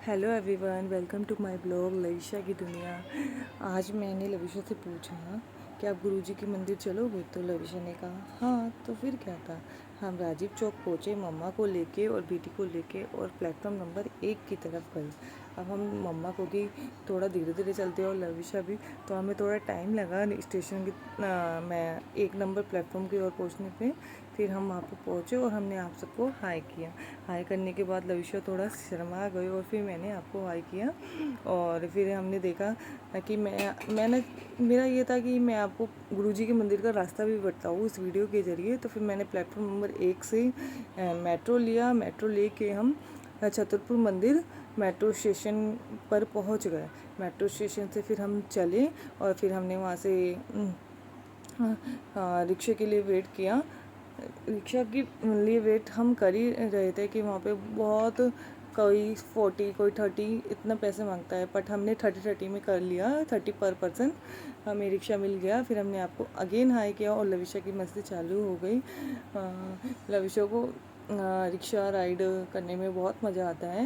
Hello everyone, welcome to my blog Lavisha की दुनिया। आज मैंने लविशा से पूछा कि आप गुरुजी के मंदिर चलोगे, तो लविशा ने कहा हाँ, तो फिर क्या था। हम राजीव चौक पहुँचे मम्मा को लेके और बेटी को लेके और प्लेटफॉर्म नंबर 1 की तरफ गए। अब हम मम्मा को भी थोड़ा धीरे धीरे चलते और लविशा भी, तो हमें थोड़ा टाइम लगा स्टेशन की मैं 1 नंबर प्लेटफॉर्म की ओर पहुँचने पे। फिर हम वहाँ पर पहुँचे और हमने आप सबको हाय किया। हाय करने के बाद लविशा थोड़ा शर्मा गई और फिर मैंने आपको हाय किया। और फिर हमने देखा कि मैंने मेरा ये था कि मैं आपको गुरुजी के मंदिर का रास्ता भी बताऊँ इस वीडियो के ज़रिए। तो फिर मैंने प्लेटफॉर्म नंबर 1 से मेट्रो लिया। मेट्रो लेके हम छतरपुर मंदिर मेट्रो स्टेशन पर पहुंच गए। मेट्रो स्टेशन से फिर हम चले और फिर हमने वहाँ से रिक्शे के लिए वेट किया। रिक्शा के लिए वेट हम कर ही रहे थे कि वहाँ पे बहुत, कोई 40 कोई 30 इतना पैसे मांगता है, बट हमने 30 में कर लिया। 30 पर पर्सन हमें रिक्शा मिल गया। फिर हमने आपको अगेन हाई किया और लविशा की मस्ती चालू हो गई। लविशा को रिक्शा राइड करने में बहुत मज़ा आता है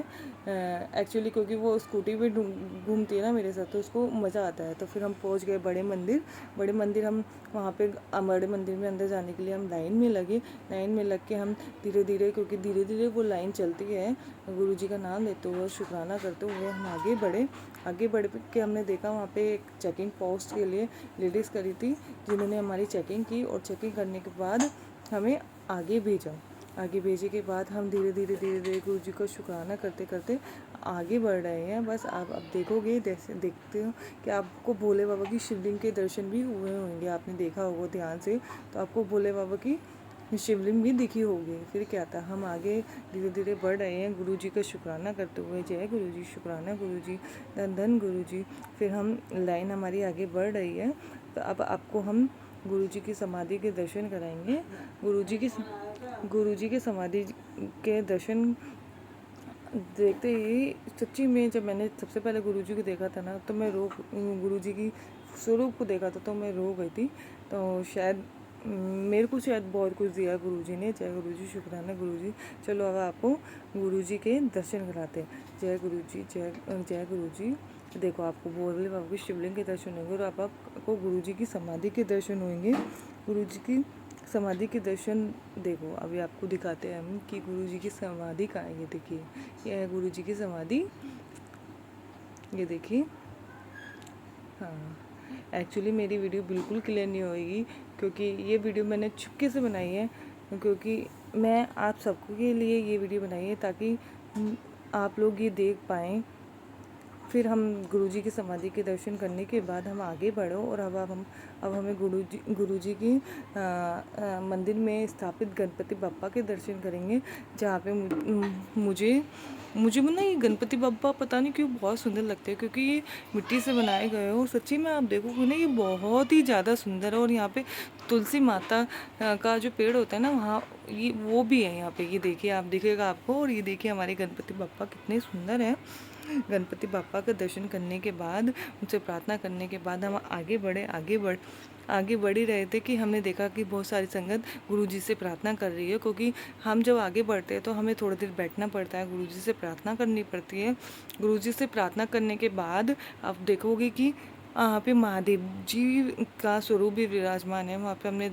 एक्चुअली, क्योंकि वो स्कूटी पे घूमती है ना मेरे साथ, तो उसको मज़ा आता है। तो फिर हम पहुंच गए बड़े मंदिर। बड़े मंदिर हम वहाँ पे बड़े मंदिर में अंदर जाने के लिए हम लाइन में लगे। लाइन में लग के हम धीरे धीरे, क्योंकि धीरे धीरे वो लाइन चलती है, गुरुजी का नाम लेते हुए शुक्राना करते हुए हम आगे बढ़े। आगे बढ़ के हमने देखा वहाँ पे एक चेकिंग पोस्ट के लिए लेडीज़ करी थी, जिन्होंने हमारी चेकिंग की और चेकिंग करने के बाद हमें आगे भेजा। आगे भेजे के बाद हम धीरे धीरे गुरुजी को शुक्राना करते करते आगे बढ़ रहे हैं। बस आप अब देखोगे, जैसे देखते हो कि आपको भोले बाबा की शिवलिंग के दर्शन भी हुए होंगे, आपने देखा होगा ध्यान से, तो आपको भोले बाबा की शिवलिंग भी दिखी होगी। फिर क्या था, हम आगे धीरे धीरे बढ़ रहे हैं गुरुजी का शुक्राना करते हुए। जय गुरुजी, शुक्राना गुरुजी, धन धन गुरुजी। फिर हम लाइन हमारी आगे बढ़ रही है। तो अब आपको हम गुरुजी की समाधि के दर्शन कराएंगे। गुरुजी की समाधि के दर्शन देखते ही सच्ची में, जब मैंने सबसे पहले गुरुजी को देखा था ना, तो मैं गुरुजी की स्वरूप को देखा था तो मैं रो गई थी। तो शायद मेरे को शायद बहुत कुछ दिया गुरुजी ने। जय गुरुजी, शुक्राना गुरुजी। चलो अब आपको गुरुजी के दर्शन कराते हैं। जय गुरुजी, जय जय गुरुजी। देखो, आपको भोले बाबा की शिवलिंग के दर्शन होंगे और अब आपको गुरुजी की समाधि के दर्शन होंगे। गुरुजी की समाधि के दर्शन देखो, अभी आपको दिखाते हैं हम कि गुरुजी की समाधि कहाँ है। ये देखिए, ये है गुरुजी की समाधि, ये देखिए। हाँ, एक्चुअली मेरी वीडियो बिल्कुल क्लियर नहीं होएगी, क्योंकि ये वीडियो मैंने चुपके से बनाई है, क्योंकि मैं आप सबको के लिए ये वीडियो बनाई है ताकि आप लोग ये देख पाएँ। फिर हम गुरुजी की समाधि के दर्शन करने के बाद हम आगे बढ़ो और अब हमें गुरुजी की मंदिर में स्थापित गणपति बप्पा के दर्शन करेंगे। जहाँ पे मुझे मुझे ना ये गणपति बप्पा पता नहीं क्यों बहुत सुंदर लगते हैं, क्योंकि ये मिट्टी से बनाए गए हैं और सच्ची में आप देखोगे ना, ये बहुत ही ज़्यादा सुंदर है। और यहाँ पे तुलसी माता का जो पेड़ होता है ना, वहाँ ये वो भी है यहाँ पे। ये देखिए, आप दिखेगा आपको। और ये देखिए हमारे गणपति बप्पा कितने सुंदर हैं। गणपति बापा का दर्शन करने के बाद, उनसे प्रार्थना करने के बाद हम आगे बढ़ ही रहे थे कि हमने देखा कि बहुत सारी संगत गुरुजी से प्रार्थना कर रही है। क्योंकि हम जब आगे बढ़ते हैं तो हमें थोड़ी देर बैठना पड़ता है, गुरुजी से प्रार्थना करनी पड़ती है। गुरुजी से प्रार्थना करने के बाद आप देखोगे कि वहाँ पे महादेव जी का स्वरूप भी विराजमान है। वहाँ पे हमने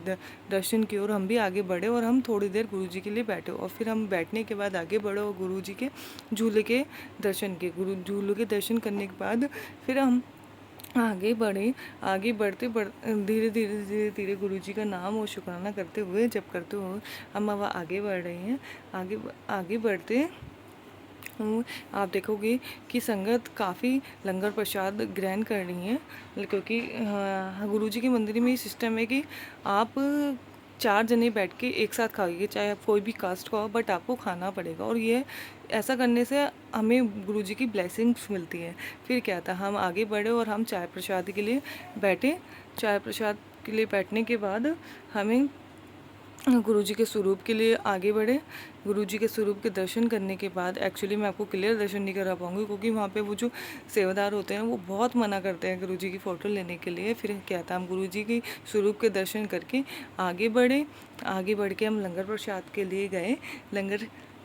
दर्शन किए और हम भी आगे बढ़े और हम थोड़ी देर गुरुजी के लिए बैठे और फिर हम बैठने के बाद आगे बढ़े और गुरुजी के झूले के दर्शन किए। झूले के दर्शन करने के बाद फिर हम आगे बढ़े। आगे धीरे धीरे गुरुजी का नाम और शुक्राना करते हुए, जब करते हुए हम अब आगे बढ़ रहे हैं। आगे बढ़ते आप देखोगे कि संगत काफ़ी लंगर प्रसाद ग्रहण कर रही हैं, क्योंकि गुरुजी के मंदिर में ये सिस्टम है कि आप 4 जने बैठ के एक साथ खाइए, चाहे आप कोई भी कास्ट का हो, बट आपको खाना पड़ेगा। और ये ऐसा करने से हमें गुरुजी की ब्लेसिंग्स मिलती है। फिर क्या था, हम आगे बढ़े और हम चाय प्रसाद के लिए बैठे। चाय प्रसाद के लिए बैठने के बाद हमें गुरुजी के स्वरूप के लिए आगे बढ़े। गुरुजी के स्वरूप के दर्शन करने के बाद, एक्चुअली मैं आपको क्लियर दर्शन नहीं करा पाऊँगी, क्योंकि वहाँ पे वो जो सेवादार होते हैं वो बहुत मना करते हैं गुरुजी की फ़ोटो लेने के लिए। फिर क्या था, हम गुरुजी की स्वरूप के दर्शन करके आगे बढ़े। आगे बढ़ के हम लंगर प्रसाद के लिए गए।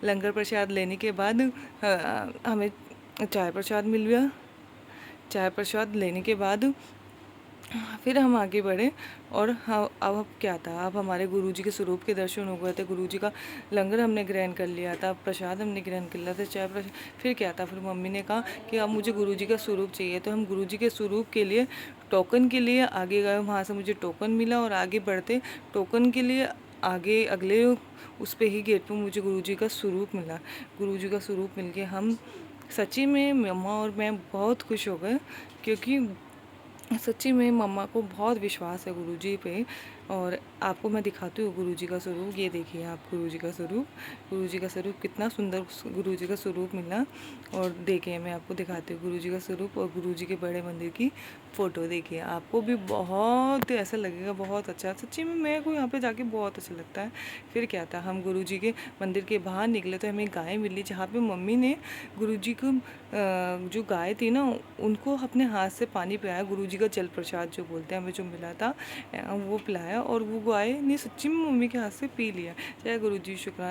लंगर प्रसाद लेने के बाद हमें चाय प्रसाद मिल गया। चाय प्रसाद लेने के बाद फिर हम आगे बढ़े और हाँ अब क्या था, अब हमारे गुरुजी के स्वरूप के दर्शन हो गए थे, गुरुजी का लंगर हमने ग्रहण कर लिया था, प्रसाद हमने ग्रहण कर लिया था, चाय प्रसाद। फिर क्या था, फिर मम्मी ने कहा कि अब मुझे गुरुजी का स्वरूप चाहिए, तो हम गुरुजी के स्वरूप के लिए टोकन के लिए आगे गए। वहाँ से मुझे टोकन मिला और आगे बढ़ते टोकन के लिए आगे अगले उस पे ही गेट पे मुझे गुरुजी का स्वरूप मिला। गुरुजी का स्वरूप मिल के हम सच्ची में मम्मा और मैं बहुत खुश हो गए, क्योंकि सच्ची में मम्मा को बहुत विश्वास है गुरुजी पे। और आपको मैं दिखाती हूँ गुरुजी का स्वरूप। ये देखिए आप गुरुजी का स्वरूप, गुरुजी का स्वरूप कितना सुंदर गुरुजी का स्वरूप मिला। और देखिए मैं आपको दिखाती हूँ गुरुजी का स्वरूप और गुरुजी के बड़े मंदिर की फ़ोटो। देखिए आपको भी बहुत ऐसा लगेगा, बहुत अच्छा। सच्ची में मेरे को यहाँ पे जाके बहुत अच्छा लगता है। फिर क्या था, हम गुरुजी के मंदिर के बाहर निकले तो हमें गाय मिली, जहाँ पे मम्मी ने गुरुजी को जो गाय थी ना उनको अपने हाथ से पानी पिलाया। गुरुजी का जल प्रसाद जो बोलते हैं हमें जो मिला था वो पिलाया, और वो गाय ने सच्ची में मम्मी के हाथ से पी लिया। जय गुरुजी, शुक्राना।